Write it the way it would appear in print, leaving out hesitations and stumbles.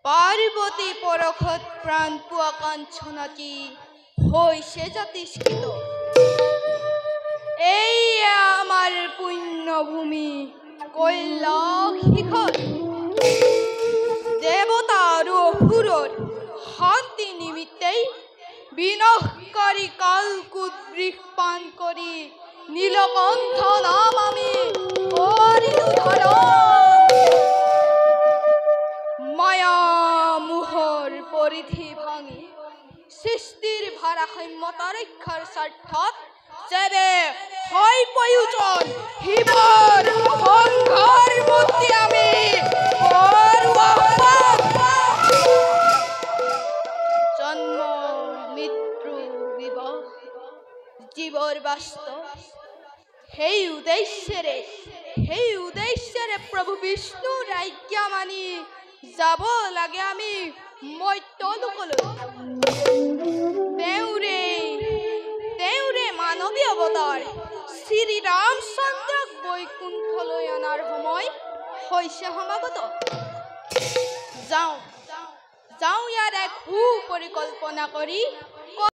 পাৰ্বতী পৰশত প্ৰাণ পোৱা কাঞ্চনাতি হৈছে জাতিষ্কৃত। এইয়া আমাৰ পুণ্যভূমি কৈলাশ শিখৰ। দেৱতা আৰু অসুৰৰ শান্তি নিমিত্তেই বিনাশকাৰী কালকুট বৃক্ষ পান কৰি নীলকণ্ঠ নাম আমি কৰিলো ধাৰণ। মায়া মোহৰ পৰিধি ভাঙি সৃষ্টিৰ ভাৰসাম্যতা ৰক্ষাৰ স্বাৰ্থত যেবে হয় প্ৰয়োজন শিৱৰ সংঘৰ মূৰ্তি আমি জন্ম মৃত্যু বিবাহ জীৱৰ বাস্তৱ সেই উদ্দেশ্যেৰে প্ৰভু বিষ্ণুৰ আজ্ঞা মানি যাব লাগে আমি মৰ্ত্যলোকলৈ। তেওঁৰে মানৱী অৱতাৰ শ্ৰী ৰামচন্দ্ৰক বৈকুণ্ঠলৈ অনাৰ সময় হৈছে সমাগত। যাওঁ ইয়াৰ এক সুপৰিকল্পনা কৰি